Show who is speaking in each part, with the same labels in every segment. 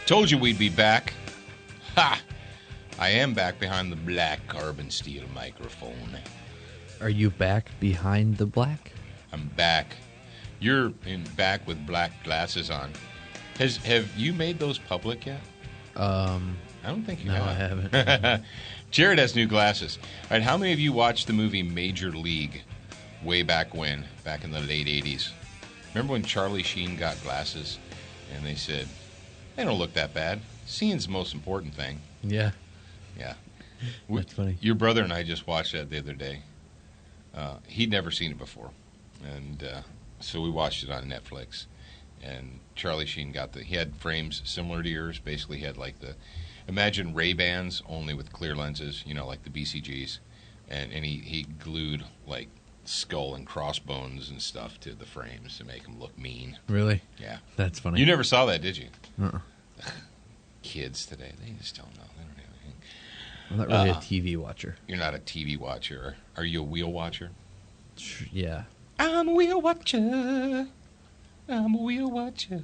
Speaker 1: Told you we'd be back. Ha! I am back behind the black carbon steel microphone.
Speaker 2: Are you back behind the black?
Speaker 1: I'm back. You're back with black glasses on. Have you made those public yet? I don't think you have.
Speaker 2: No, I haven't.
Speaker 1: Jared has new glasses. All right, how many of you watched the movie Major League way back when, back in the late 80s? Remember when Charlie Sheen got glasses and they said, they don't look that bad. Seeing's the most important thing.
Speaker 2: Yeah.
Speaker 1: Yeah.
Speaker 2: That's funny.
Speaker 1: Your brother and I just watched that the other day. He'd never seen it before. And so we watched it on Netflix. And Charlie Sheen he had frames similar to yours. Basically, he had like imagine Ray-Bans only with clear lenses, like the BCGs. And he glued like skull and crossbones and stuff to the frames to make them look mean.
Speaker 2: Really?
Speaker 1: Yeah.
Speaker 2: That's funny.
Speaker 1: You never saw that, did you?
Speaker 2: Uh-uh.
Speaker 1: Kids today, they just don't know. They don't have anything.
Speaker 2: I'm not really a TV watcher.
Speaker 1: You're not a TV watcher. Are you a wheel watcher?
Speaker 2: Yeah.
Speaker 1: I'm a wheel watcher. I'm a wheel watcher.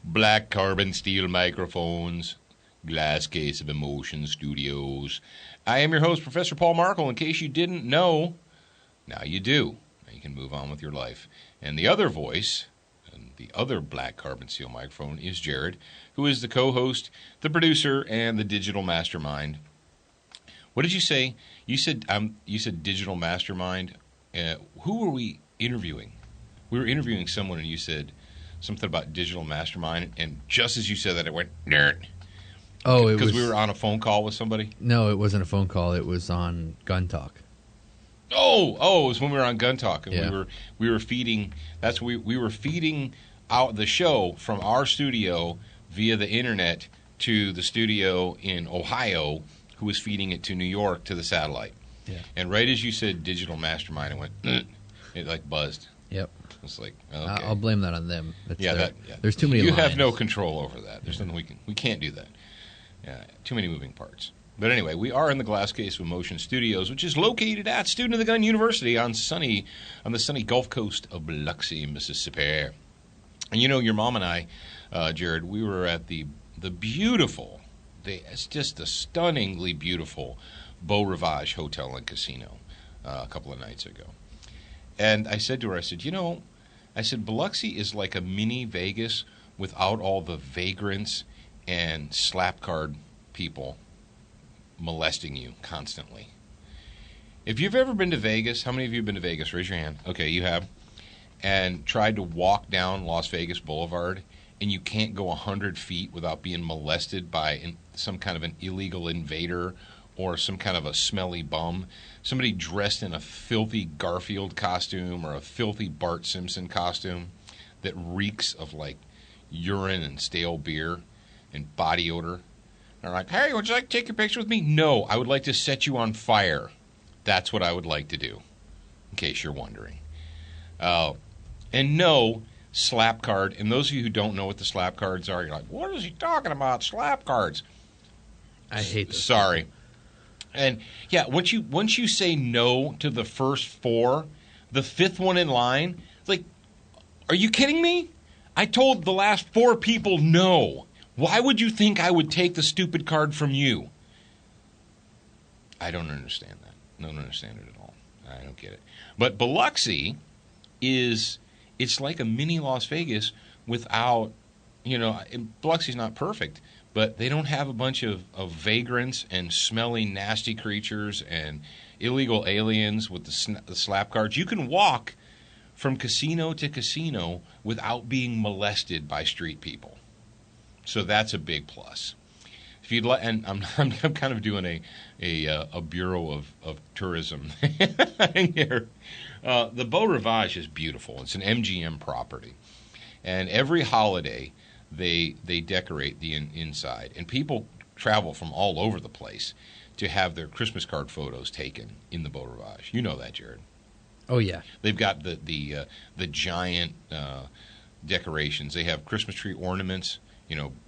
Speaker 1: Black carbon steel microphones. Glass case of Emotion Studios. I am your host, Professor Paul Markle. In case you didn't know, now you do. Now you can move on with your life. And the other voice, and the other black carbon steel microphone, is Jared, who is the co-host, the producer, and the digital mastermind. What did you say? You said digital mastermind. Who were we interviewing? We were interviewing someone, and you said something about digital mastermind. And just as you said that, it went nerd.
Speaker 2: Oh, it was
Speaker 1: because we were on a phone call with somebody.
Speaker 2: No, it wasn't a phone call. It was on Gun Talk.
Speaker 1: Oh, it was when we were on Gun Talk, and
Speaker 2: yeah.
Speaker 1: we were feeding. We were feeding out the show from our studio via the internet to the studio in Ohio, who was feeding it to New York to the satellite.
Speaker 2: Yeah.
Speaker 1: And right as you said digital mastermind, it went. It like buzzed.
Speaker 2: Yep.
Speaker 1: It's like okay.
Speaker 2: I'll blame that on them.
Speaker 1: Yeah.
Speaker 2: There's too many.
Speaker 1: You
Speaker 2: lines.
Speaker 1: have no control over that. There's nothing we can't do that. Yeah, too many moving parts. But anyway, we are in the Glass Case of Emotion Studios, which is located at Student of the Gun University on the sunny Gulf Coast of Biloxi, Mississippi. And your mom and I, Jared, we were at the beautiful, it's just a stunningly beautiful Beau Rivage Hotel and Casino a couple of nights ago. And I said to her, I said, Biloxi is like a mini Vegas without all the vagrants and slap card people molesting you constantly. If you've ever been to Vegas, how many of you have been to Vegas? Raise your hand. Okay, you have. And tried to walk down Las Vegas Boulevard, and you can't go 100 feet without being molested by some kind of an illegal invader or some kind of a smelly bum. Somebody dressed in a filthy Garfield costume or a filthy Bart Simpson costume that reeks of like urine and stale beer and body odor. They're like, hey, would you like to take your picture with me? No, I would like to set you on fire. That's what I would like to do, in case you're wondering. And no, slap card. And those of you who don't know what the slap cards are, you're like, what is he talking about, slap cards?
Speaker 2: I hate this.
Speaker 1: Sorry. And, yeah, once you say no to the first four, the fifth one in line, it's like, are you kidding me? I told the last four people no. Why would you think I would take the stupid card from you? I don't understand that. I don't understand it at all. I don't get it. But Biloxi it's like a mini Las Vegas without, Biloxi's not perfect, but they don't have a bunch of vagrants and smelly, nasty creatures and illegal aliens with the slap cards. You can walk from casino to casino without being molested by street people. So that's a big plus. If you'd like, and I'm kind of doing a Bureau of Tourism here. The Beau Rivage is beautiful. It's an MGM property, and every holiday they decorate the inside, and people travel from all over the place to have their Christmas card photos taken in the Beau Rivage. You know that, Jared.
Speaker 2: Oh yeah.
Speaker 1: They've got the giant decorations. They have Christmas tree ornaments.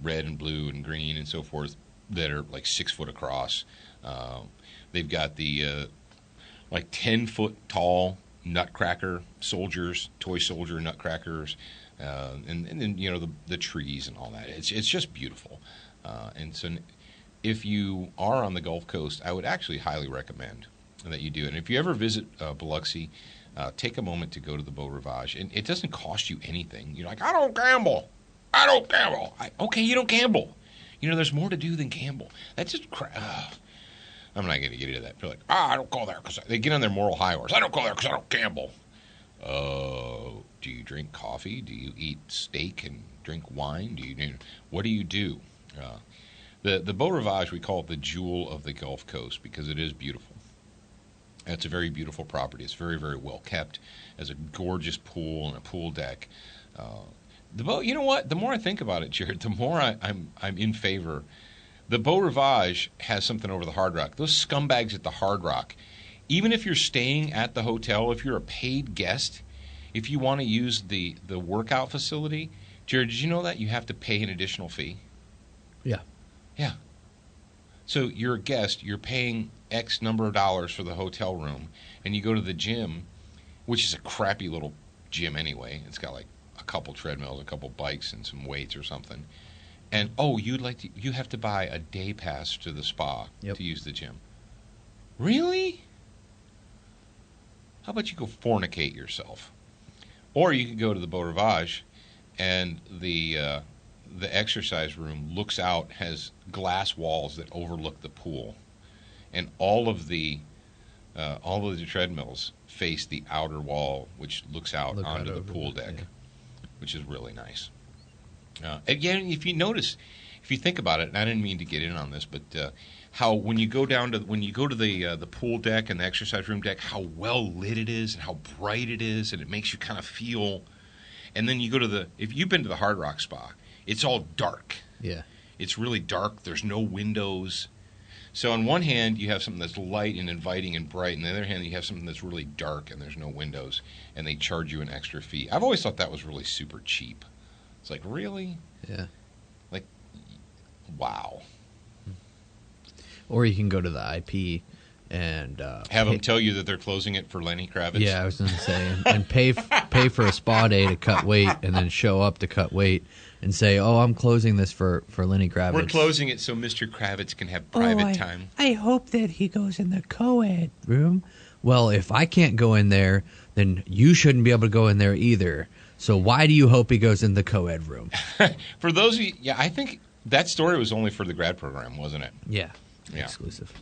Speaker 1: Red and blue and green and so forth, that are like 6 foot across. They've got the like 10-foot tall nutcracker soldiers, toy soldier nutcrackers, and then the trees and all that. It's just beautiful. And so if you are on the Gulf Coast, I would actually highly recommend that you do. And if you ever visit Biloxi, take a moment to go to the Beau Rivage. And it doesn't cost you anything. You're like, I don't gamble. Okay, you don't gamble. There's more to do than gamble. That's just crap. I'm not going to get into that. They're like, I don't go there because they get on their moral high horse. I don't go there because I don't gamble. Do you drink coffee? Do you eat steak and drink wine? What do you do? The Beau Rivage, we call it the jewel of the Gulf Coast because it is beautiful. It's a very beautiful property. It's very, very well kept. It has a gorgeous pool and a pool deck. You know what? The more I think about it, Jared, the more I'm in favor. The Beau Rivage has something over the Hard Rock. Those scumbags at the Hard Rock, even if you're staying at the hotel, if you're a paid guest, if you want to use the workout facility, Jared, did you know that you have to pay an additional fee?
Speaker 2: Yeah.
Speaker 1: Yeah. So you're a guest, you're paying X number of dollars for the hotel room, and you go to the gym, which is a crappy little gym anyway. It's got like a couple treadmills, a couple bikes, and some weights or something. And you have to buy a day pass to the spa to use the gym. Really? How about you go fornicate yourself? Or you could go to the Beau Rivage, and the exercise room looks out, has glass walls that overlook the pool, and all of the treadmills face the outer wall, which looks out onto the pool deck, which is really nice. Again, if you think about it, and I didn't mean to get in on this, but how when you go to the pool deck and the exercise room deck, how well lit it is and how bright it is, and it makes you kind of feel. And then you go if you've been to the Hard Rock Spa, it's all dark.
Speaker 2: Yeah,
Speaker 1: it's really dark. There's no windows. So on one hand, you have something that's light and inviting and bright, and on the other hand, you have something that's really dark and there's no windows, and they charge you an extra fee. I've always thought that was really super cheap. It's like, really?
Speaker 2: Yeah.
Speaker 1: Like, wow.
Speaker 2: Or you can go to the IP and
Speaker 1: have them tell you that they're closing it for Lenny Kravitz.
Speaker 2: Yeah, I was going to say, and pay for a spa day to cut weight, and then show up to cut weight and say, "Oh, I'm closing this for Lenny Kravitz.
Speaker 1: We're closing it so Mr. Kravitz can have private time."
Speaker 2: I hope that he goes in the co-ed room. Well, if I can't go in there, then you shouldn't be able to go in there either. So why do you hope he goes in the co-ed room?
Speaker 1: For those of you, I think that story was only for the grad program, wasn't it?
Speaker 2: Yeah.
Speaker 1: Yeah.
Speaker 2: Exclusive.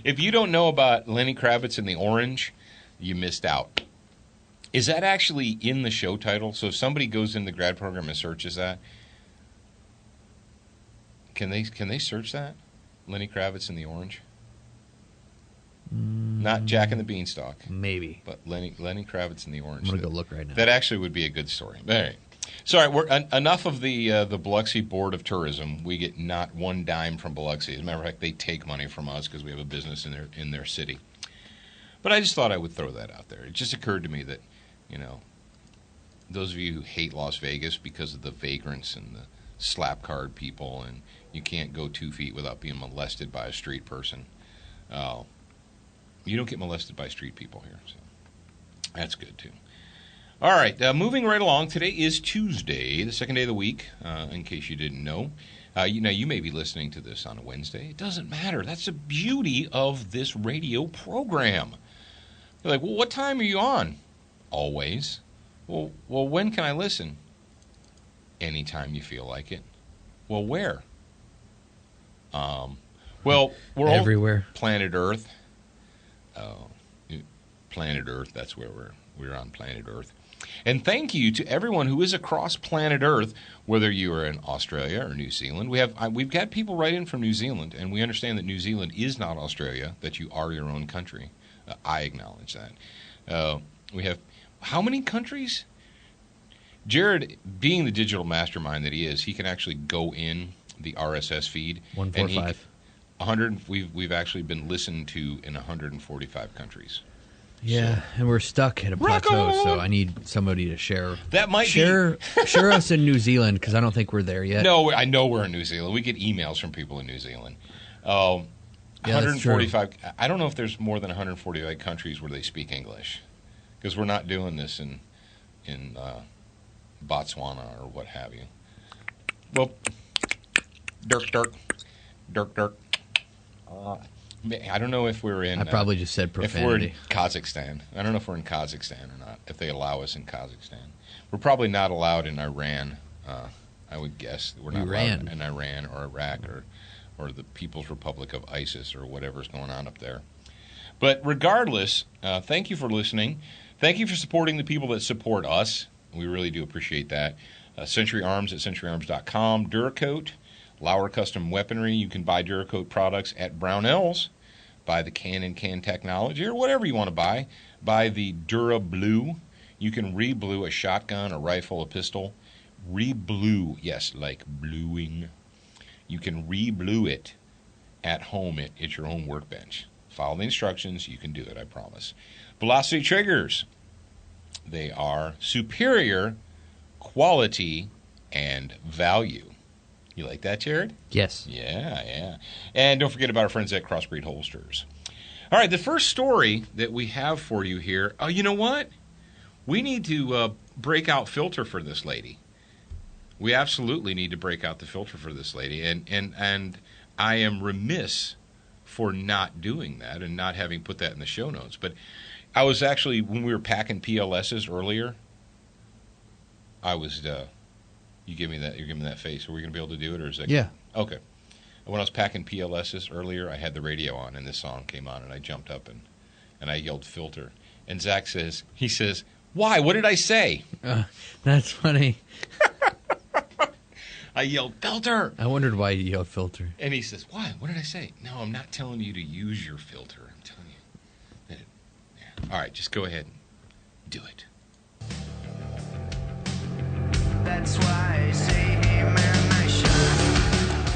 Speaker 1: If you don't know about Lenny Kravitz and the Orange, you missed out. Is that actually in the show title? So if somebody goes in the grad program and searches that, can they search that? Lenny Kravitz and the Orange? Not Jack and the Beanstalk.
Speaker 2: Maybe.
Speaker 1: But Lenny Kravitz and the Orange.
Speaker 2: I'm going to go look right now.
Speaker 1: That actually would be a good story. All right. Sorry, enough of the Biloxi Board of Tourism. We get not one dime from Biloxi. As a matter of fact, they take money from us because we have a business in their city. But I just thought I would throw that out there. It just occurred to me that, those of you who hate Las Vegas because of the vagrants and the slap card people, and you can't go 2 feet without being molested by a street person. You don't get molested by street people here, so that's good too. All right, moving right along. Today is Tuesday, the second day of the week, in case you didn't know. You may be listening to this on a Wednesday. It doesn't matter. That's the beauty of this radio program. You're like, well, what time are you on? Always. Well, when can I listen? Anytime you feel like it. Well, where? We're
Speaker 2: everywhere.
Speaker 1: Planet Earth. Planet Earth. That's where we're on Planet Earth. And thank you to everyone who is across planet Earth, whether you are in Australia or New Zealand. We've got people right in from New Zealand, and we understand that New Zealand is not Australia, that you are your own country. I acknowledge that. We have how many countries? Jared, being the digital mastermind that he is, he can actually go in the RSS feed.
Speaker 2: 145.
Speaker 1: We've actually been listened to in 145 countries.
Speaker 2: Yeah, and we're stuck at a plateau, so I need somebody to share.
Speaker 1: That might
Speaker 2: share us in New Zealand, because I don't think we're there yet.
Speaker 1: No, I know we're in New Zealand. We get emails from people in New Zealand.
Speaker 2: Yeah, that's true.
Speaker 1: 145. I don't know if there's more than 145 countries where they speak English, because we're not doing this in Botswana or what have you. Well, Dirk. I don't know if we're in.
Speaker 2: I probably just said profanity.
Speaker 1: If we're in Kazakhstan, I don't know if we're in Kazakhstan or not. If they allow us in Kazakhstan, we're probably not allowed in Iran. I would guess we're not allowed in Iran or Iraq or the People's Republic of ISIS or whatever's going on up there. But regardless, thank you for listening. Thank you for supporting the people that support us. We really do appreciate that. Century Arms at centuryarms.com. Duracoat, Lauer Custom Weaponry. You can buy Duracoat products at Brownells. Buy the Can technology or whatever you want to buy. Buy the Dura Blue. You can re-blue a shotgun, a rifle, a pistol. Re-blue, yes, like bluing. You can re-blue it at home at your own workbench. Follow the instructions. You can do it, I promise. Velocity Triggers. They are superior quality and value. You like that, Jared?
Speaker 2: Yes.
Speaker 1: Yeah. And don't forget about our friends at Crossbreed Holsters. All right, the first story that we have for you here, oh, you know what? We need to break out filter for this lady. We absolutely need to break out the filter for this lady. And I am remiss for not doing that and not having put that in the show notes. But I was actually, when we were packing PLSs earlier, I was... You give me that. You're giving me that face. Are we going to be able to do it, or is that?
Speaker 2: Yeah.
Speaker 1: Okay. When I was packing PLSs earlier, I had the radio on, and this song came on, and I jumped up and I yelled "filter." And Zach says, "Why? What did I say?"
Speaker 2: That's funny.
Speaker 1: I yelled "filter."
Speaker 2: I wondered why you yelled "filter."
Speaker 1: And he says, "Why? What did I say?" No, I'm not telling you to use your filter. I'm telling you. Yeah. All right, just go ahead and do it. That's why I say amen, I shot.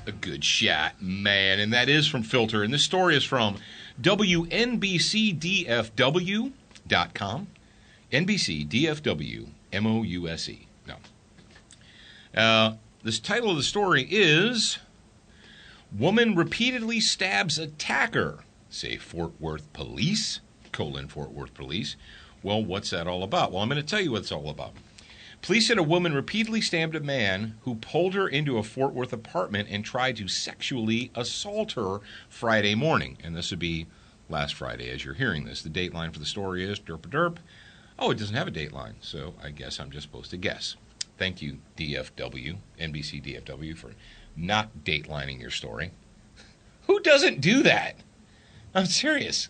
Speaker 1: A good shot, man. And that is from Filter. And this story is from WNBCDFW.com. NBCDFW, MOUSE. No. This title of the story is Woman Repeatedly Stabs Attacker, say Fort Worth Police, Fort Worth Police. Well, what's that all about? Well, I'm going to tell you what it's all about. Police said a woman repeatedly stabbed a man who pulled her into a Fort Worth apartment and tried to sexually assault her Friday morning. And this would be last Friday as you're hearing this. The date line for the story is derp. Oh, it doesn't have a date line, so I guess I'm just supposed to guess. Thank you, DFW, NBC DFW, for not datelining your story. Who doesn't do that? I'm serious.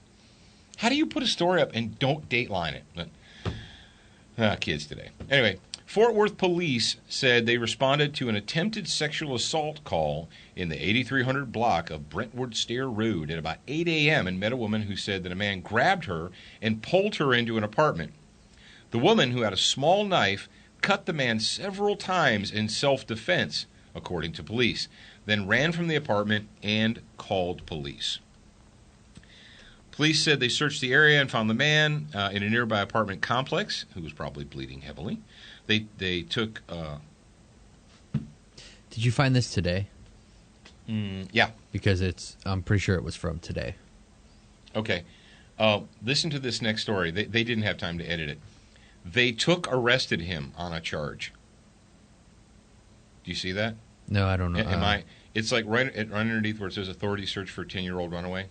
Speaker 1: How do you put a story up and don't dateline it? Kids today. Anyway, Fort Worth police said they responded to an attempted sexual assault call in the 8300 block of Brentwood Stair Road at about 8 a.m. and met a woman who said that a man grabbed her and pulled her into an apartment. The woman, who had a small knife, cut the man several times in self-defense, according to police, then ran from the apartment and called police. Police said they searched the area and found the man in a nearby apartment complex, who was probably bleeding heavily. They took...
Speaker 2: Did you find this today?
Speaker 1: Yeah.
Speaker 2: Because I'm pretty sure it was from today.
Speaker 1: Okay. Listen to this next story. They didn't have time to edit it. They arrested him on a charge. Do you see that?
Speaker 2: No, I don't know.
Speaker 1: It's like right underneath where it says authorities search for 10-year-old runaway.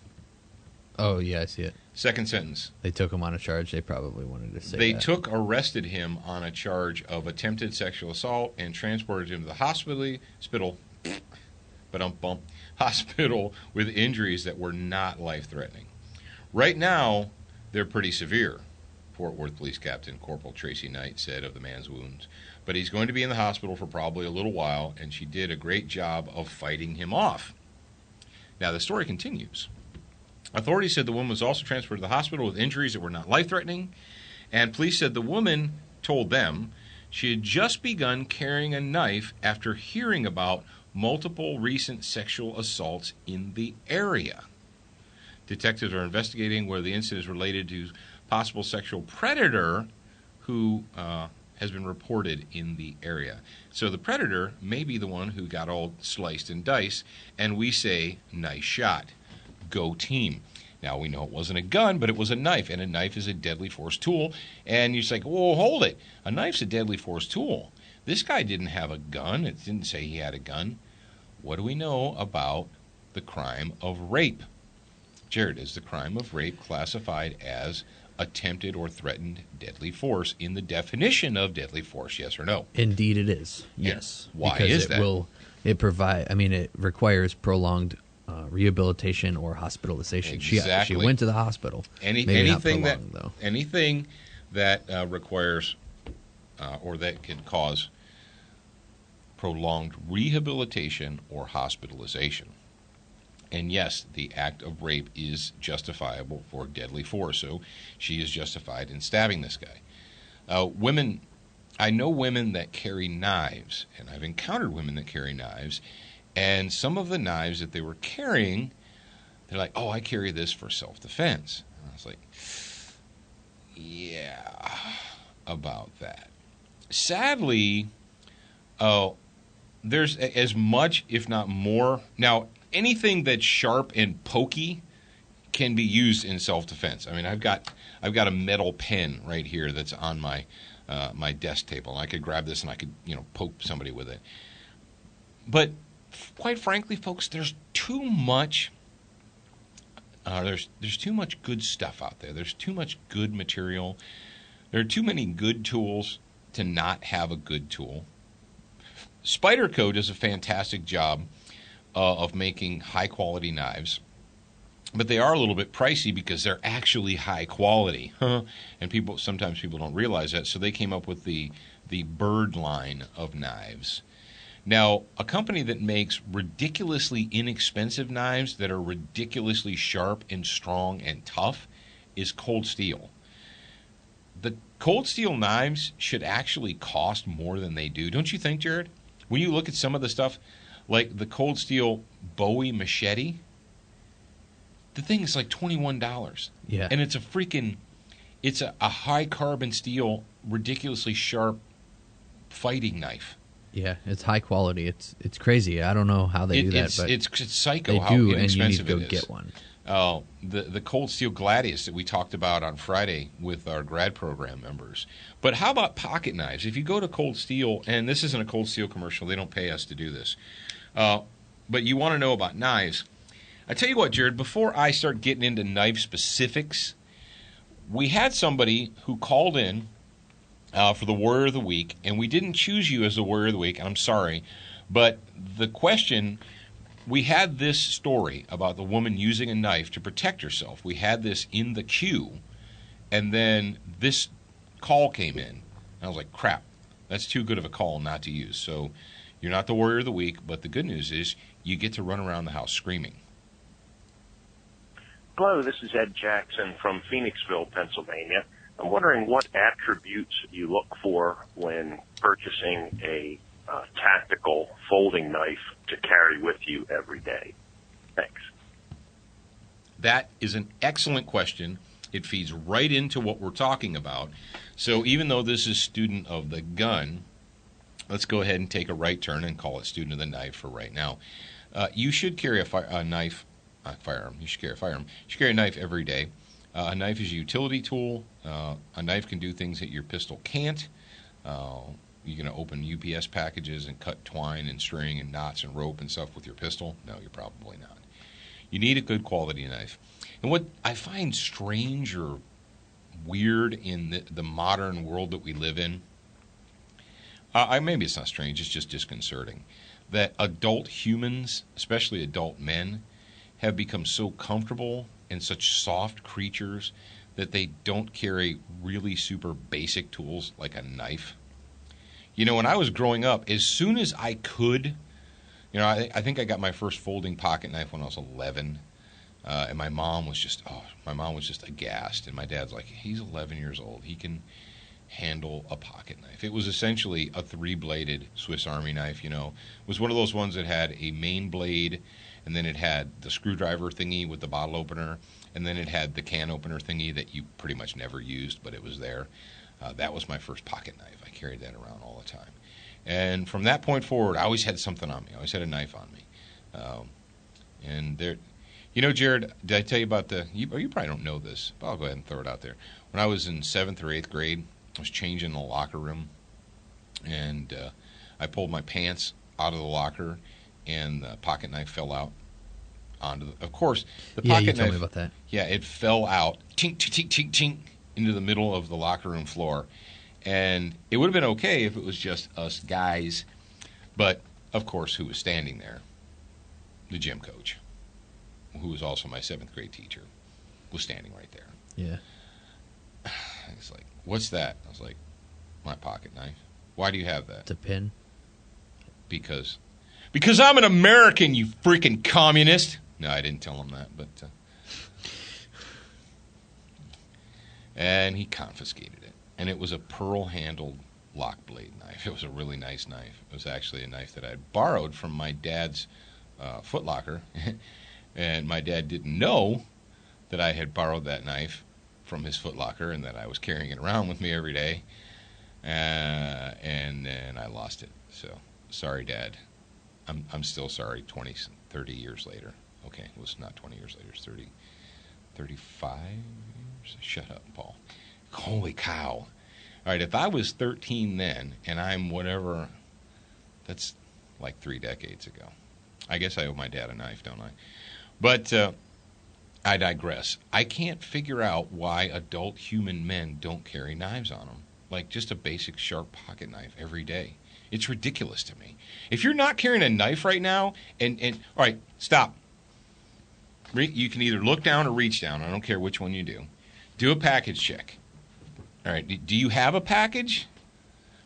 Speaker 2: Oh, yeah, I see it.
Speaker 1: Second sentence.
Speaker 2: They took him on a charge. They probably wanted to say
Speaker 1: They
Speaker 2: that.
Speaker 1: arrested him on a charge of attempted sexual assault and transported him to the hospital with injuries that were not life-threatening. Right now, they're pretty severe, Fort Worth Police Captain Corporal Tracy Knight said of the man's wounds. But he's going to be in the hospital for probably a little while, and she did a great job of fighting him off. Now, the story continues. Authorities said the woman was also transported to the hospital with injuries that were not life-threatening, and police said the woman told them she had just begun carrying a knife after hearing about multiple recent sexual assaults in the area. Detectives are investigating whether the incident is related to possible sexual predator who has been reported in the area. So the predator may be the one who got all sliced and diced, and we say, nice shot. Go team. Now, we know it wasn't a gun, but it was a knife, and a knife is a deadly force tool. And you're like, whoa, hold it. A knife's a deadly force tool. This guy didn't have a gun. It didn't say he had a gun. What do we know about the crime of rape? Jared, is the crime of rape classified as attempted or threatened deadly force in the definition of deadly force, yes or no?
Speaker 2: Indeed it is, yes.
Speaker 1: And why
Speaker 2: because
Speaker 1: is that?
Speaker 2: It requires prolonged rehabilitation or hospitalization.
Speaker 1: Exactly.
Speaker 2: She went to the hospital.
Speaker 1: Anything that requires or that can cause prolonged rehabilitation or hospitalization. And yes, the act of rape is justifiable for deadly force, so she is justified in stabbing this guy. Women, I know women that carry knives, and I've encountered women that carry knives, and some of the knives that they were carrying, they're like, oh, I carry this for self-defense. And I was like, yeah, about that. Sadly, there's as much, if not more. Now, anything that's sharp and pokey can be used in self-defense. I mean, I've got a metal pen right here that's on my my desk table. And I could grab this and I could poke somebody with it. But quite frankly, folks, there's too much. There's too much good stuff out there. There's too much good material. There are too many good tools to not have a good tool. Spyderco does a fantastic job of making high-quality knives, but they are a little bit pricey because they're actually high quality. And sometimes people don't realize that, so they came up with the Bird line of knives. Now, a company that makes ridiculously inexpensive knives that are ridiculously sharp and strong and tough is Cold Steel. The Cold Steel knives should actually cost more than they do. Don't you think, Jared? When you look at some of the stuff, like the Cold Steel Bowie machete, the thing is like $21.
Speaker 2: Yeah.
Speaker 1: And it's a high carbon steel, ridiculously sharp fighting knife.
Speaker 2: Yeah, it's high quality. It's crazy. I don't know how they do that, but
Speaker 1: it's psycho
Speaker 2: they
Speaker 1: how
Speaker 2: do,
Speaker 1: inexpensive
Speaker 2: and you
Speaker 1: it
Speaker 2: need to go
Speaker 1: is.
Speaker 2: get one.
Speaker 1: The Cold Steel Gladius that we talked about on Friday with our grad program members. But how about pocket knives? If you go to Cold Steel, and this isn't a Cold Steel commercial, they don't pay us to do this, but you want to know about knives. I tell you what, Jared, before I start getting into knife specifics, we had somebody who called in for the Warrior of the Week, and we didn't choose you as the Warrior of the Week, and I'm sorry, but the question, we had this story about the woman using a knife to protect herself. We had this in the queue, and then this call came in, and I was like, crap, that's too good of a call not to use. So you're not the Warrior of the Week, but the good news is you get to run around the house screaming.
Speaker 3: Hello, this is Ed Jackson from Phoenixville, Pennsylvania. I'm wondering what attributes you look for when purchasing a tactical folding knife to carry with you every day. Thanks.
Speaker 1: That is an excellent question. It feeds right into what we're talking about. So even though this is student of the gun, let's go ahead and take a right turn and call it student of the knife for right now. You should carry a firearm. You should carry a firearm. You should carry a knife every day. A knife is a utility tool. A knife can do things that your pistol can't. You're going to open UPS packages and cut twine and string and knots and rope and stuff with your pistol? No, you're probably not. You need a good quality knife. And what I find strange or weird in the modern world that we live in, maybe it's not strange, it's just disconcerting, that adult humans, especially adult men, have become so comfortable and such soft creatures that they don't carry really super basic tools like a knife. When I was growing up, as soon as I could, I think I got my first folding pocket knife when I was 11, and my mom was just aghast. And my dad's like, he's 11 years old, he can handle a pocket knife. It was essentially a 3-bladed Swiss Army knife. It was one of those ones that had a main blade, and then it had the screwdriver thingy with the bottle opener, and then it had the can opener thingy that you pretty much never used, but it was there. That was my first pocket knife. I carried that around all the time. And from that point forward, I always had something on me. I always had a knife on me. And there, Jared, did I tell you about you probably don't know this, but I'll go ahead and throw it out there. When I was in 7th or 8th grade, I was changing the locker room, and I pulled my pants out of the locker, and the pocket knife fell out of course, the pocket knife.
Speaker 2: Yeah, you told me about that.
Speaker 1: Yeah, it fell out, tink, tink, tink, tink, tink, into the middle of the locker room floor. And it would have been okay if it was just us guys. But, of course, who was standing there? The gym coach, who was also my 7th grade teacher, was standing right there.
Speaker 2: Yeah.
Speaker 1: He's like, what's that? I was like, my pocket knife. Why do you have that?
Speaker 2: It's a pin.
Speaker 1: Because I'm an American, you freaking communist. No, I didn't tell him that, but... And he confiscated it. And it was a pearl-handled lock blade knife. It was a really nice knife. It was actually a knife that I had borrowed from my dad's Foot Locker. And my dad didn't know that I had borrowed that knife from his Foot Locker and that I was carrying it around with me every day. And then I lost it. So, sorry, Dad. I'm still sorry 30 years later. Okay, it was not 20 years later. It's 35 years? Shut up, Paul. Holy cow. All right, if I was 13 then, and I'm whatever, that's like 3 decades ago. I guess I owe my dad a knife, don't I? But I digress. I can't figure out why adult human men don't carry knives on them. Like just a basic sharp pocket knife every day. It's ridiculous to me. If you're not carrying a knife right now, and all right, stop. You can either look down or reach down. I don't care which one you do. Do a package check. All right, do you have a package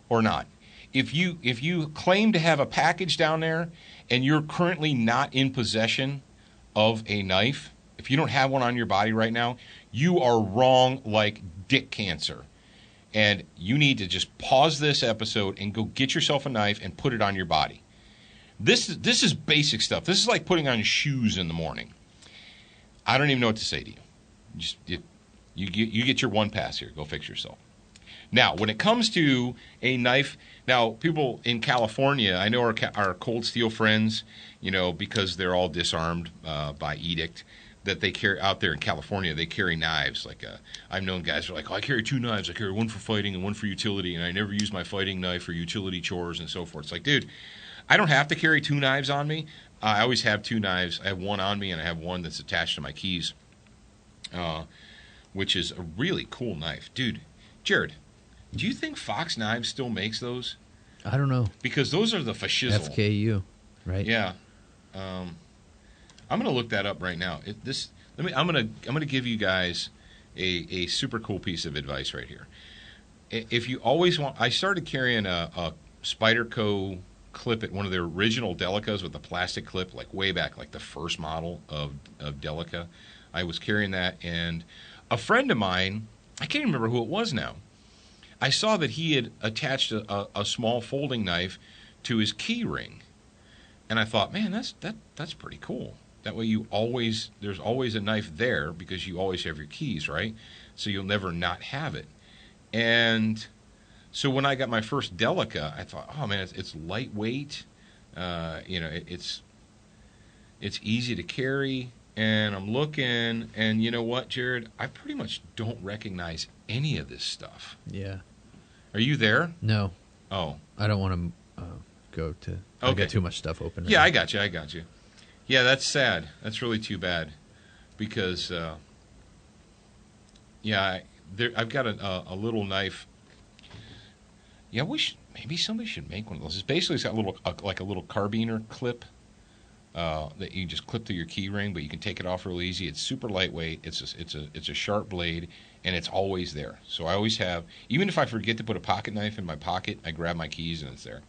Speaker 1: or not? If you claim to have a package down there and you're currently not in possession of a knife, if you don't have one on your body right now, you are wrong like dick cancer. And you need to just pause this episode and go get yourself a knife and put it on your body. This is basic stuff. This is like putting on shoes in the morning. I don't even know what to say to you. You get your one pass here. Go fix yourself. Now, when it comes to a knife, now people in California, I know our Cold Steel friends, because they're all disarmed by edict, that they carry out there in California, they carry knives. Like I've known guys who are like, I carry 2 knives. I carry one for fighting and one for utility, and I never use my fighting knife for utility chores and so forth. It's like, dude, I don't have to carry 2 knives on me. I always have 2 knives. I have one on me, and I have one that's attached to my keys, which is a really cool knife. Dude, Jared, do you think Fox Knives still makes those?
Speaker 2: I don't know.
Speaker 1: Because those are the fashizzle.
Speaker 2: FKU, right?
Speaker 1: Yeah. I'm going to look that up right now. I'm going to give you guys a super cool piece of advice right here. If you always want, I started carrying a Spyderco clip at one of their original Delicas with a plastic clip, like way back, like the first model of Delica. I was carrying that, and a friend of mine, I can't remember who it was now, I saw that he had attached a small folding knife to his key ring, and I thought, man, that's pretty cool. That way there's always a knife there because you always have your keys, right? So you'll never not have it. And so when I got my first Delica, I thought, oh man, it's lightweight. It's easy to carry. And I'm looking, and you know what, Jared? I pretty much don't recognize any of this stuff.
Speaker 2: Yeah.
Speaker 1: Are you there?
Speaker 2: No.
Speaker 1: Oh.
Speaker 2: I don't want to go to... I got too much stuff open.
Speaker 1: Yeah, I got you. Yeah, that's sad. That's really too bad. Because, I've got a little knife. Yeah, maybe somebody should make one of those. It's got like a little carbiner clip that you just clip to your key ring, but you can take it off real easy. It's super lightweight. It's a sharp blade, and it's always there. So I always have, even if I forget to put a pocket knife in my pocket, I grab my keys and it's there.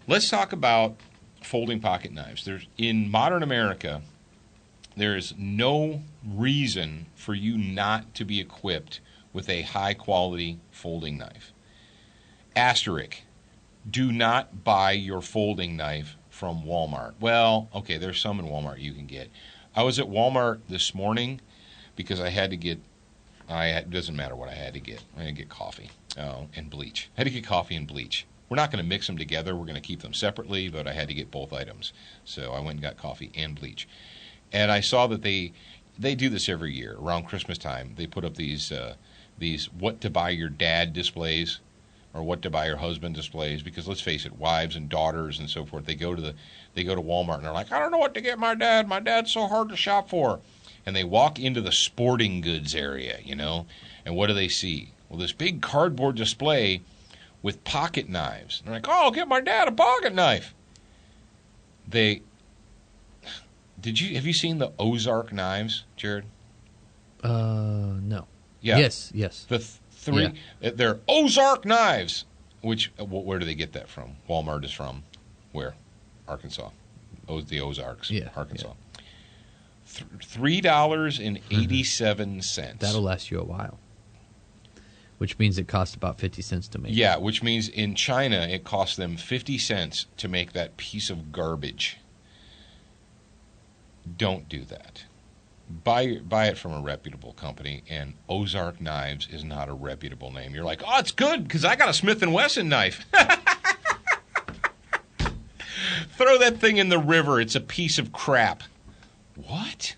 Speaker 1: Let's talk about folding pocket knives. In modern America, there is no reason for you not to be equipped with a high-quality folding knife. Asterisk, do not buy your folding knife from Walmart. Well, okay, there's some in Walmart you can get. I was at Walmart this morning because I had to get It doesn't matter what I had to get. I had to get coffee and bleach. I had to get coffee and bleach. We're not going to mix them together. We're going to keep them separately, but I had to get both items. So I went and got coffee and bleach. And I saw that they do this every year around Christmas time. They put up these what to buy your dad displays or what to buy your husband displays, because let's face it, wives and daughters and so forth, they go to Walmart and they're like, I don't know what to get my dad. My dad's so hard to shop for. And they walk into the sporting goods area, and what do they see? Well, this big cardboard display with pocket knives. They're like, oh, I'll get my dad a pocket knife. Have you seen the Ozark knives, Jared?
Speaker 2: No.
Speaker 1: Yeah.
Speaker 2: Yes.
Speaker 1: The three, they're Ozark knives. Where do they get that from? Walmart is from where? Arkansas. The Ozarks.
Speaker 2: Yeah.
Speaker 1: Arkansas. Yeah. $3.87.
Speaker 2: That'll last you a while. Which means it costs about 50 cents to make.
Speaker 1: Yeah, which means in China it costs them 50 cents to make that piece of garbage. Don't do that. Buy it from a reputable company, and Ozark Knives is not a reputable name. You're like, oh, it's good because I got a Smith & Wesson knife. Throw that thing in the river. It's a piece of crap. What?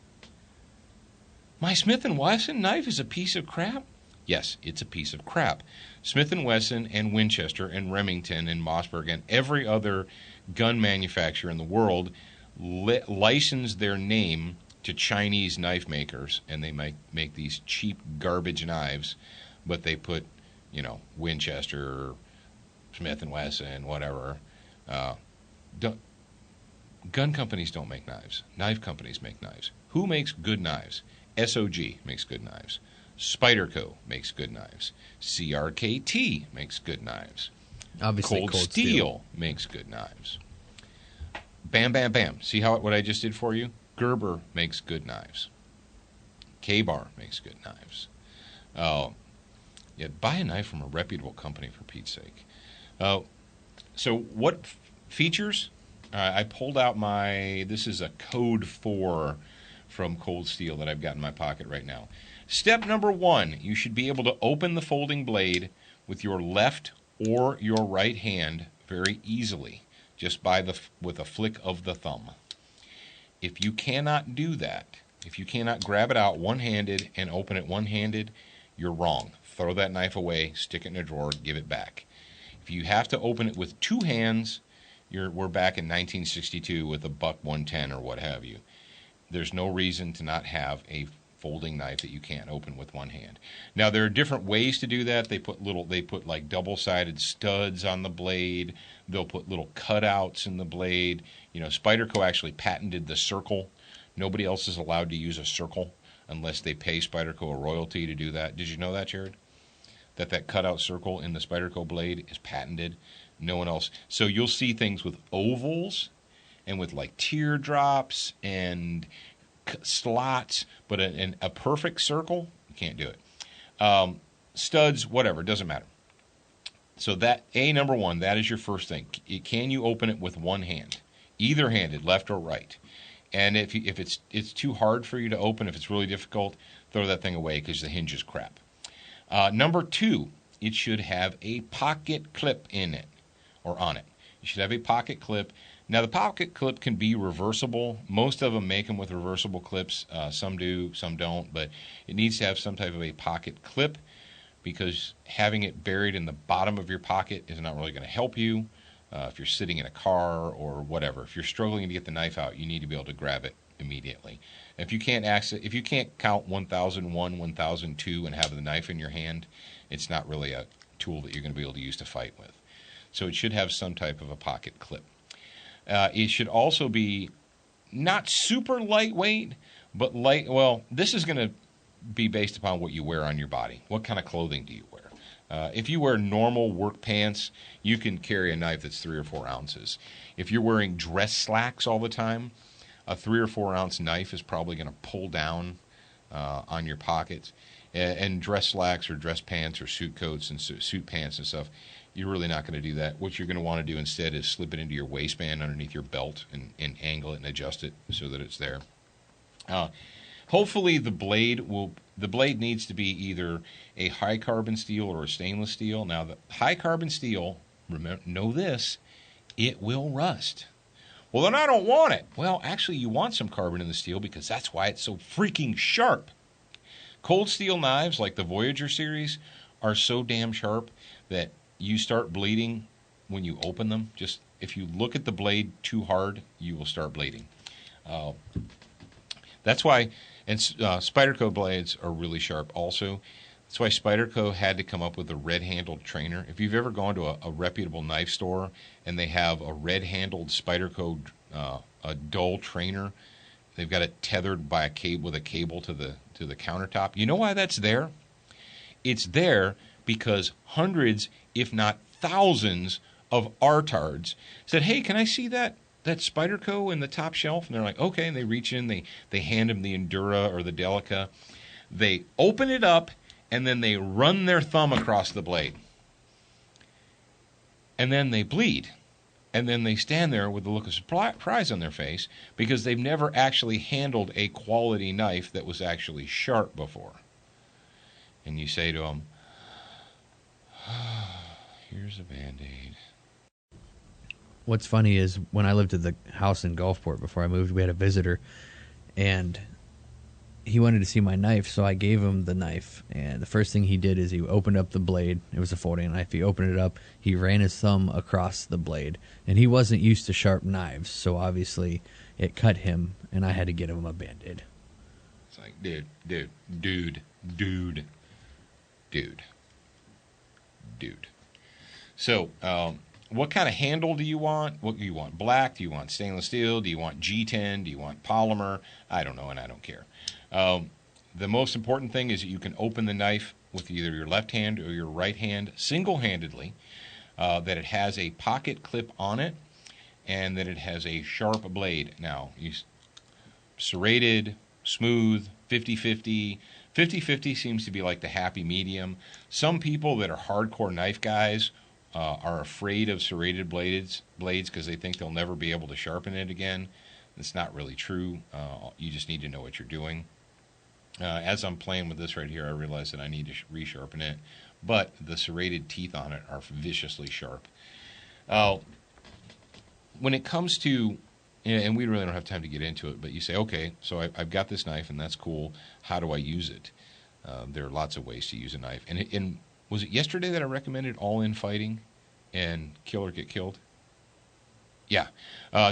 Speaker 1: My Smith & Wesson knife is a piece of crap? Yes, it's a piece of crap. Smith & Wesson and Winchester and Remington and Mossberg and every other gun manufacturer in the world license their name to Chinese knife makers, and they might make these cheap garbage knives, but they put, Winchester, Smith & Wesson, whatever. Gun companies don't make knives. Knife companies make knives. Who makes good knives? SOG makes good knives. Spyderco makes good knives. CRKT makes good knives.
Speaker 2: Obviously,
Speaker 1: Cold Steel makes good knives. Bam, bam, bam. See what I just did for you? Gerber makes good knives. K-Bar makes good knives. Buy a knife from a reputable company, for Pete's sake. So what features? I pulled out this is a Code 4 from Cold Steel that I've got in my pocket right now. Step number 1, you should be able to open the folding blade with your left or your right hand very easily, just with a flick of the thumb. If you cannot do that, if you cannot grab it out one-handed and open it one-handed, you're wrong. Throw that knife away, stick it in a drawer, give it back. If you have to open it with two hands, we're back in 1962 with a Buck 110 or what have you. There's no reason to not have a folding knife that you can't open with one hand. Now there are different ways to do that. They put like double-sided studs on the blade. They'll put little cutouts in the blade. Spyderco actually patented the circle. Nobody else is allowed to use a circle unless they pay Spyderco a royalty to do that. Did you know that, Jared? That cutout circle in the Spyderco blade is patented. No one else. So you'll see things with ovals and with like teardrops and slots, but a perfect circle, you can't do it. Studs, whatever, doesn't matter. So number 1, that is your first thing. Can you open it with one hand, either handed, left or right? And if it's too hard for you to open, if it's really difficult, throw that thing away because the hinge is crap. Number 2, it should have a pocket clip in it or on it. You should have a pocket clip. Now, the pocket clip can be reversible. Most of them make them with reversible clips. Some do, some don't. But it needs to have some type of a pocket clip because having it buried in the bottom of your pocket is not really going to help you if you're sitting in a car or whatever. If you're struggling to get the knife out, you need to be able to grab it immediately. If you can't count 1001, 1002 and have the knife in your hand, it's not really a tool that you're going to be able to use to fight with. So it should have some type of a pocket clip. It should also be not super lightweight, but light. Well, this is going to be based upon what you wear on your body. What kind of clothing do you wear? If you wear normal work pants, you can carry a knife that's 3 or 4 ounces. If you're wearing dress slacks all the time, a 3 or 4 ounce knife is probably going to pull down on your pockets. And dress slacks or dress pants or suit coats and suit pants and stuff, you're really not going to do that. What you're going to want to do instead is slip it into your waistband underneath your belt and angle it and adjust it so that it's there. Hopefully the blade needs to be either a high carbon steel or a stainless steel. Now the high carbon steel, know this, it will rust. Well, then I don't want it. Well, actually you want some carbon in the steel because that's why it's so freaking sharp. Cold steel knives like the Voyager series are so damn sharp that you start bleeding when you open them. Just if you look at the blade too hard, you will start bleeding. That's why, and Spyderco blades are really sharp also. That's why Spyderco had to come up with a red-handled trainer. If you've ever gone to a reputable knife store and they have a red-handled Spyderco a dull trainer, they've got it tethered by a cable with a cable to the countertop. You know why that's there? It's there because hundreds, if not thousands, of artards said, "Hey, can I see that Spyderco in the top shelf?" And they're like, "Okay." And they reach in, they hand them the Endura or the Delica. They open it up, and then they run their thumb across the blade. And then they bleed. And then they stand there with a look of surprise on their face because they've never actually handled a quality knife that was actually sharp before. And you say to them, "Here's a Band-Aid."
Speaker 2: What's funny is when I lived at the house in Gulfport before I moved, we had a visitor, and he wanted to see my knife, so I gave him the knife. And the first thing he did is he opened up the blade. It was a folding knife. He opened it up. He ran his thumb across the blade, and he wasn't used to sharp knives, so obviously it cut him, and I had to get him a Band-Aid.
Speaker 1: It's like, dude. So, what kind of handle do you want? What do you want? Black? Do you want stainless steel? Do you want G10? Do you want polymer? I don't know, and I don't care. The most important thing is that you can open the knife with either your left hand or your right hand single-handedly, that it has a pocket clip on it, and that it has a sharp blade. Now, serrated, smooth, 50-50. 50-50 seems to be like the happy medium. Some people that are hardcore knife guys are afraid of serrated blades because they think they'll never be able to sharpen it again. It's not really true. You just need to know what you're doing. As I'm playing with this right here, I realize that I need to resharpen it, but the serrated teeth on it are viciously sharp. When it comes to, and we really don't have time to get into it, but you say, okay, so I've got this knife, and that's cool. How do I use it? There are lots of ways to use a knife. And was it yesterday that I recommended All In Fighting and Kill or Get Killed? Yeah.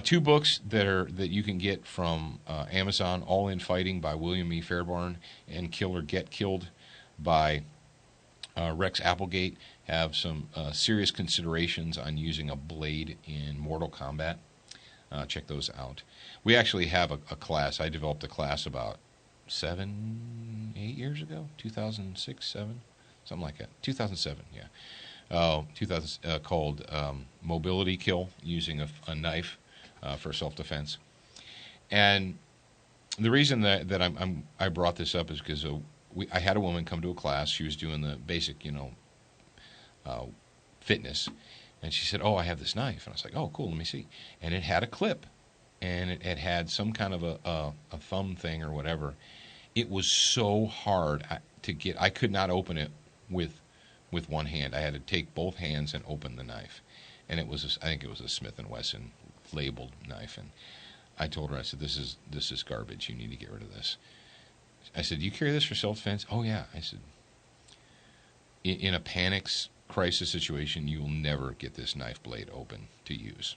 Speaker 1: Two books that you can get from Amazon, All In Fighting by William E. Fairbairn and Kill or Get Killed by Rex Applegate, have some serious considerations on using a blade in Mortal Kombat. Check those out. We actually have a class. I developed a class about 8 years ago, 2006, 7, something like that. 2007, yeah. Called Mobility Kill, using a knife for self-defense. And the reason that I brought this up is because I had a woman come to a class. She was doing the basic, fitness. And she said, "Oh, I have this knife." And I was like, "Oh, cool, let me see." And it had a clip, and it had some kind of a thumb thing or whatever. It was so hard to get. I could not open it with one hand. I had to take both hands and open the knife. And I think it was a Smith & Wesson labeled knife. And I told her, I said, this is garbage. You need to get rid of this. I said, "Do you carry this for self-defense?" "Oh, yeah." I said, in a panic crisis situation, you will never get this knife blade open to use.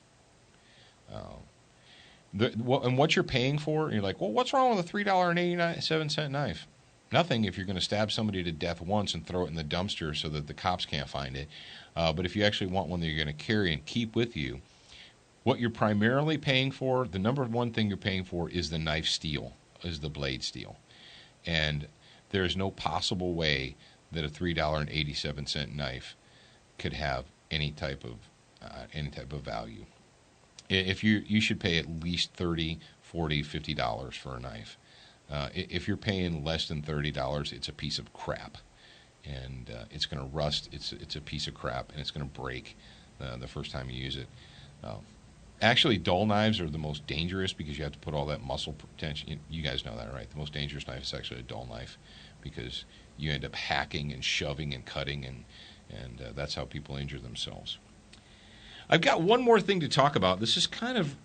Speaker 1: And what you're paying for, you're like, well, what's wrong with a $3.87 knife? Nothing if you're going to stab somebody to death once and throw it in the dumpster so that the cops can't find it. But if you actually want one that you're going to carry and keep with you, what you're primarily paying for, the number one thing you're paying for is the knife steel, is the blade steel. And there's no possible way that a $3.87 knife could have any type of value. If you should pay at least $30, $40, $50 for a knife. If you're paying less than $30, it's a piece of crap, and it's going to rust. It's a piece of crap, and it's going to break the first time you use it. Actually, dull knives are the most dangerous because you have to put all that muscle tension. You guys know that, right? The most dangerous knife is actually a dull knife because you end up hacking and shoving and cutting, and that's how people injure themselves. I've got one more thing to talk about. This is kind of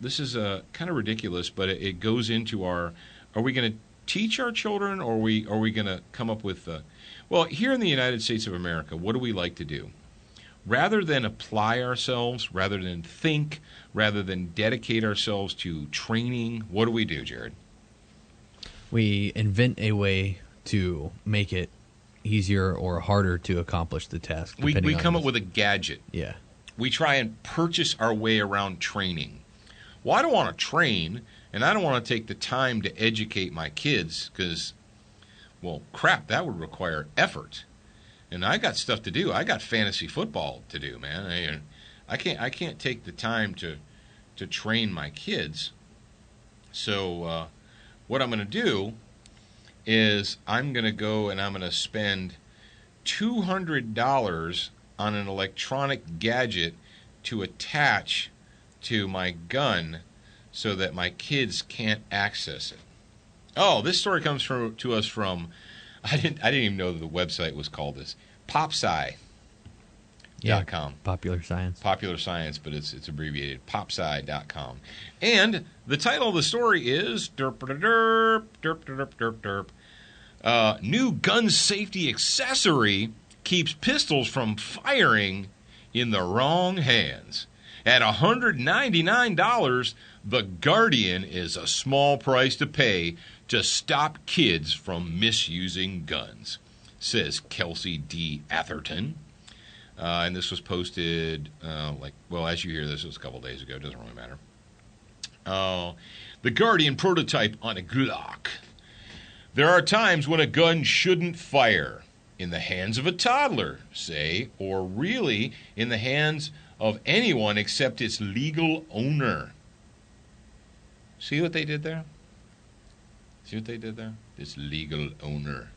Speaker 1: ridiculous, but it goes into our. Are we going to teach our children, or are we going to come up with? Well, here in the United States of America, what do we like to do? Rather than apply ourselves, rather than think, rather than dedicate ourselves to training, what do we do, Jared?
Speaker 2: We invent a way to make it easier or harder to accomplish the task.
Speaker 1: We come up with a gadget.
Speaker 2: Yeah.
Speaker 1: We try and purchase our way around training. Well, I don't want to train, and I don't want to take the time to educate my kids because, well, crap, that would require effort. And I got stuff to do. I got fantasy football to do, man. I can't take the time to train my kids. So what I'm going to do is I'm going to go and I'm going to spend $200 on an electronic gadget to attach to my gun so that my kids can't access it. Oh, this story comes to us from I didn't even know that the website was called this. PopSci.com.
Speaker 2: Yeah, Popular Science.
Speaker 1: Popular Science, but it's abbreviated. PopSci.com. And the title of the story is New gun safety accessory keeps pistols from firing in the wrong hands. At $199, the Guardian is a small price to pay to stop kids from misusing guns, says Kelsey D. Atherton. And this was posted, as you hear this, it was a couple days ago. It doesn't really matter. The Guardian prototype on a Glock. There are times when a gun shouldn't fire in the hands of a toddler, say, or really in the hands of anyone except its legal owner. See what they did there? Its legal owner.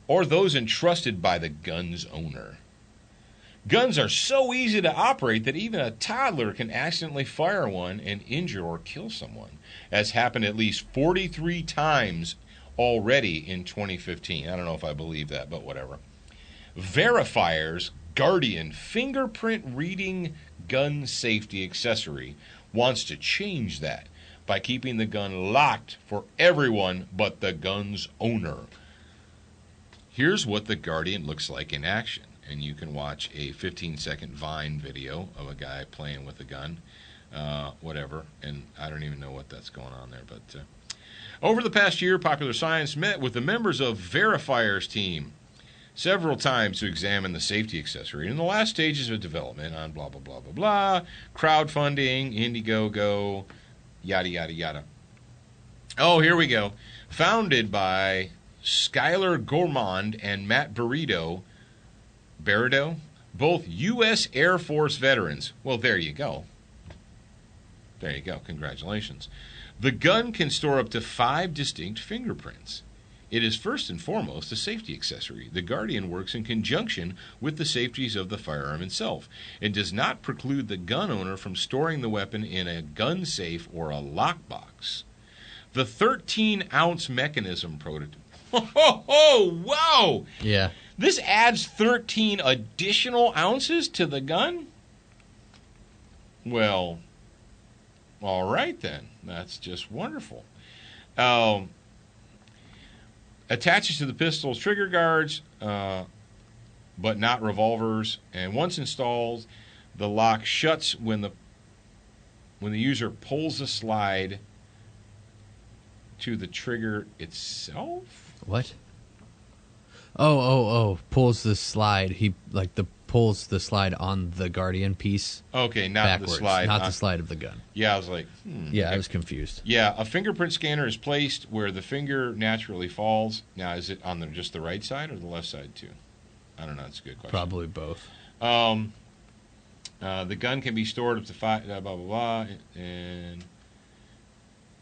Speaker 1: Or those entrusted by the gun's owner. Guns are so easy to operate that even a toddler can accidentally fire one and injure or kill someone, as happened at least 43 times already in 2015. I don't know if I believe that, but whatever. Verifier's Guardian fingerprint reading gun safety accessory wants to change that by keeping the gun locked for everyone but the gun's owner. Here's what the Guardian looks like in action. And you can watch a 15-second Vine video of a guy playing with a gun, whatever. And I don't even know what that's going on there. But over the past year, Popular Science met with the members of Verifier's team several times to examine the safety accessory in the last stages of development on blah, blah, blah, blah, blah, crowdfunding, Indiegogo, yada, yada, yada. Oh, here we go. Founded by Skylar Gourmand and Matt Barredo, both U.S. Air Force veterans. Well, there you go. Congratulations. The gun can store up to 5 distinct fingerprints. It is first and foremost a safety accessory. The Guardian works in conjunction with the safeties of the firearm itself and does not preclude the gun owner from storing the weapon in a gun safe or a lockbox. The 13-ounce mechanism prototype. Oh, wow!
Speaker 2: Yeah.
Speaker 1: This adds 13 additional ounces to the gun? Well, all right then. That's just wonderful. Attaches to the pistol's trigger guards, but not revolvers. And once installed, the lock shuts when the user pulls the slide to the trigger itself.
Speaker 2: What? Oh! Pulls the slide. He pulls the slide on the Guardian piece.
Speaker 1: Okay, not
Speaker 2: backwards,
Speaker 1: the slide.
Speaker 2: not the slide of the gun.
Speaker 1: Yeah, I was like,
Speaker 2: Yeah, I was confused.
Speaker 1: Yeah, a fingerprint scanner is placed where the finger naturally falls. Now, is it on just the right side or the left side too? I don't know. That's a good question.
Speaker 2: Probably both.
Speaker 1: The gun can be stored up to 5, blah, blah, blah, and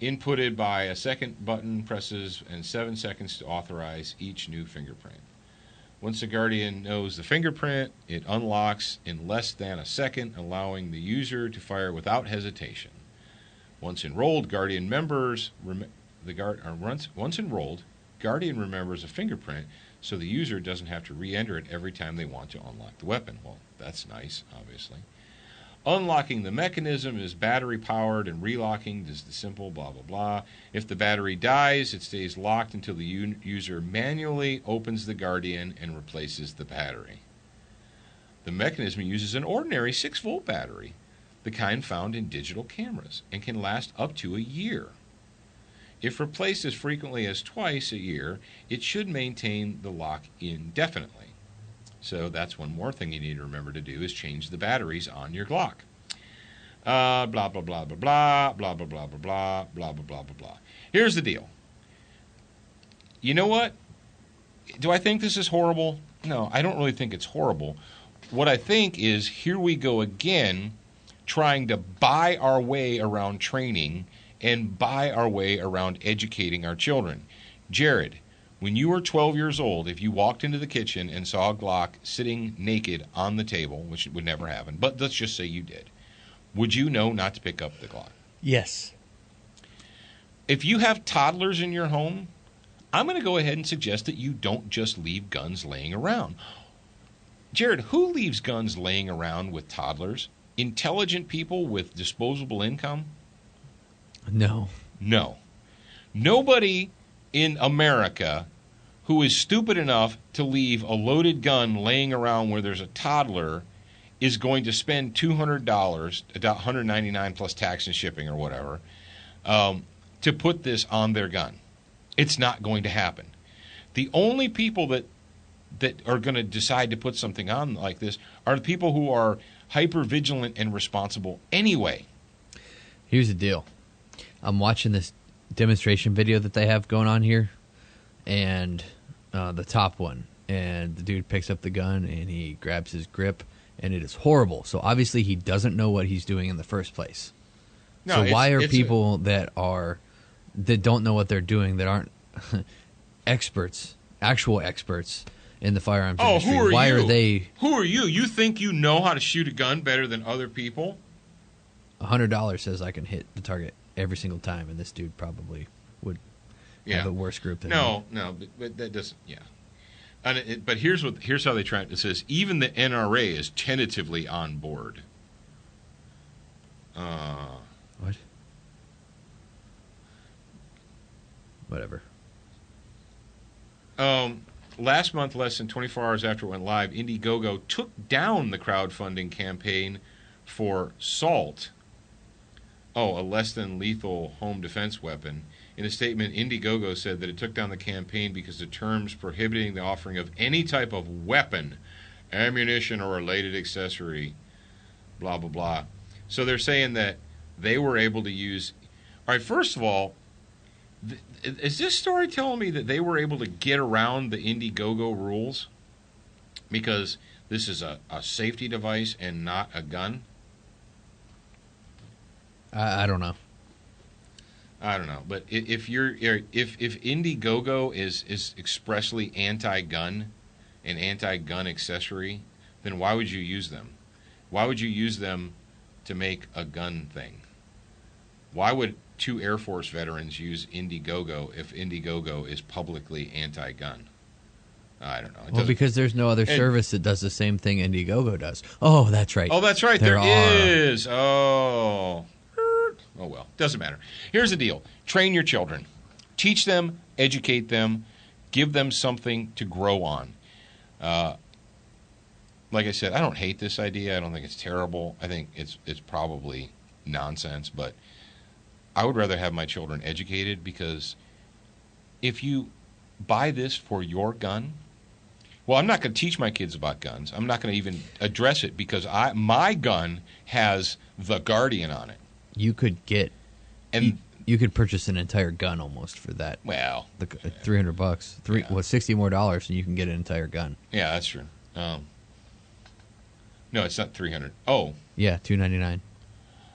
Speaker 1: inputted by a second button presses and 7 seconds to authorize each new fingerprint. Once the Guardian knows the fingerprint, it unlocks in less than a second, allowing the user to fire without hesitation. Once enrolled, Guardian members once enrolled, Guardian remembers a fingerprint, so the user doesn't have to re-enter it every time they want to unlock the weapon. Well, that's nice, obviously. Unlocking the mechanism is battery-powered, and relocking is the simple blah, blah, blah. If the battery dies, it stays locked until the user manually opens the Guardian and replaces the battery. The mechanism uses an ordinary 6-volt battery, the kind found in digital cameras, and can last up to a year. If replaced as frequently as twice a year, it should maintain the lock indefinitely. So that's one more thing you need to remember to do is change the batteries on your Glock. Blah, blah, blah, blah, blah, blah, blah, blah, blah, blah, blah, blah, blah, blah, blah. Here's the deal. You know what? Do I think this is horrible? No, I don't really think it's horrible. What I think is here we go again trying to buy our way around training and buy our way around educating our children. Jared, when you were 12 years old, if you walked into the kitchen and saw a Glock sitting naked on the table, which would never happen, but let's just say you did, would you know not to pick up the Glock?
Speaker 2: Yes.
Speaker 1: If you have toddlers in your home, I'm going to go ahead and suggest that you don't just leave guns laying around. Jared, who leaves guns laying around with toddlers? Intelligent people with disposable income?
Speaker 2: No.
Speaker 1: No. Nobody in America who is stupid enough to leave a loaded gun laying around where there's a toddler is going to spend $200, $199 plus tax and shipping or whatever, to put this on their gun. It's not going to happen. The only people that are going to decide to put something on like this are the people who are hyper vigilant and responsible anyway.
Speaker 2: Here's the deal. I'm watching this demonstration video that they have going on here, and the top one, and the dude picks up the gun and he grabs his grip, and it is horrible. So obviously he doesn't know what he's doing in the first place. No, so why are people that don't know what they're doing, that aren't experts, actual experts in the firearms industry?
Speaker 1: Who are you?
Speaker 2: Are they?
Speaker 1: Who are you? You think you know how to shoot a gun better than other people?
Speaker 2: $100 says I can hit the target every single time, and this dude probably would have a worse group than me.
Speaker 1: No, but that doesn't. Yeah, but here's how they try it. It says even the NRA is tentatively on board.
Speaker 2: What? Whatever.
Speaker 1: Last month, less than 24 hours after it went live, Indiegogo took down the crowdfunding campaign for SALT. A less than lethal home defense weapon. In a statement, Indiegogo said that it took down the campaign because the terms prohibiting the offering of any type of weapon, ammunition, or related accessory, blah, blah, blah. So they're saying that they were able to use... All right, first of all, is this story telling me that they were able to get around the Indiegogo rules because this is a safety device and not a gun?
Speaker 2: I don't know.
Speaker 1: I don't know, but if Indiegogo is expressly anti-gun, an anti-gun accessory, then why would you use them? Why would you use them to make a gun thing? Why would two Air Force veterans use Indiegogo if Indiegogo is publicly anti-gun? I don't know.
Speaker 2: Well, because there's no other service that does the same thing Indiegogo does. Oh, that's right.
Speaker 1: Oh, that's right. There is. Oh, well. Doesn't matter. Here's the deal. Train your children. Teach them, educate them, give them something to grow on. Like I said, I don't hate this idea. I don't think it's terrible. I think it's probably nonsense, but I would rather have my children educated, because if you buy this for your gun, well, I'm not going to teach my kids about guns. I'm not going to even address it because my gun has the Guardian on it.
Speaker 2: You could get, and you could purchase an entire gun almost for that.
Speaker 1: Well,
Speaker 2: $300, $60 more, and you can get an entire gun.
Speaker 1: Yeah, that's true. No, it's not $300. Oh,
Speaker 2: yeah, $299.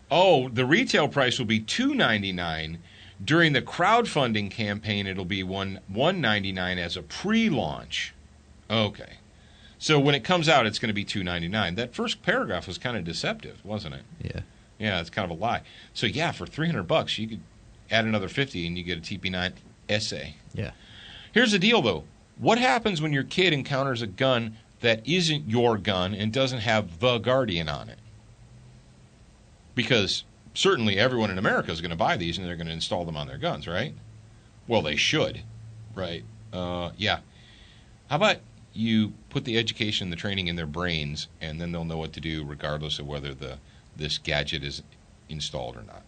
Speaker 1: Oh, the retail price will be $299. During the crowdfunding campaign, it'll be $199 as a pre-launch. Okay. So when it comes out, it's going to be $2.99. That first paragraph was kind of deceptive, wasn't it?
Speaker 2: Yeah.
Speaker 1: Yeah, it's kind of a lie. So yeah, for $300, you could add another 50 and you get a TP9 essay.
Speaker 2: Yeah.
Speaker 1: Here's the deal, though. What happens when your kid encounters a gun that isn't your gun and doesn't have the Guardian on it? Because certainly everyone in America is going to buy these and they're going to install them on their guns, right? Well, they should, right? Yeah. How about you put the education and the training in their brains, and then they'll know what to do regardless of whether this gadget is installed or not.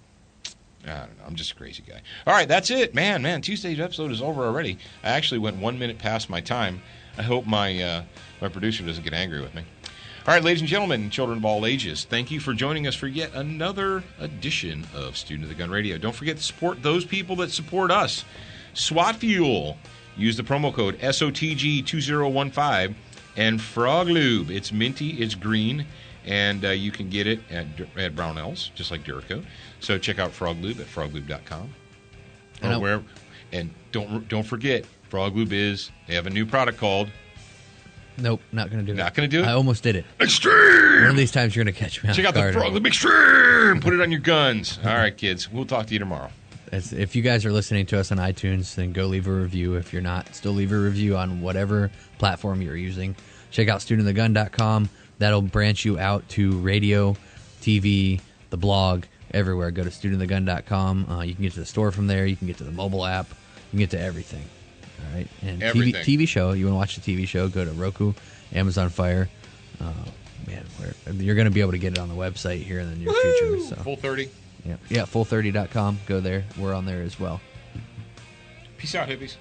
Speaker 1: I don't know. I'm just a crazy guy. All right, that's it. Man, Tuesday's episode is over already. I actually went 1 minute past my time. I hope my producer doesn't get angry with me. All right, ladies and gentlemen, children of all ages, thank you for joining us for yet another edition of Student of the Gun Radio. Don't forget to support those people that support us. SWAT Fuel. Use the promo code SOTG2015. And Frog Lube. It's minty, it's green, and you can get it at Brownells, just like Duracoat. So check out Frog Lube at froglube.com. And don't forget, Frog Lube they have a new product called...
Speaker 2: Nope, not going to do it.
Speaker 1: Not going to do it?
Speaker 2: I almost did it.
Speaker 1: Extreme!
Speaker 2: One of these times you're going to catch me.
Speaker 1: Check out the Frog Lube Extreme! Put it on your guns. All right, kids. We'll talk to you tomorrow.
Speaker 2: If you guys are listening to us on iTunes, then go leave a review. If you're not, still leave a review on whatever platform you're using. Check out studentofthegun.com. That'll branch you out to radio, TV, the blog, everywhere. Go to studentofthegun.com. You can get to the store from there. You can get to the mobile app. You can get to everything. All right. And TV show. You want to watch the TV show? Go to Roku, Amazon Fire. You're going to be able to get it on the website here in the near future. So.
Speaker 1: Full 30.
Speaker 2: Yeah, full30.com. Go there. We're on there as well.
Speaker 1: Peace out, hippies.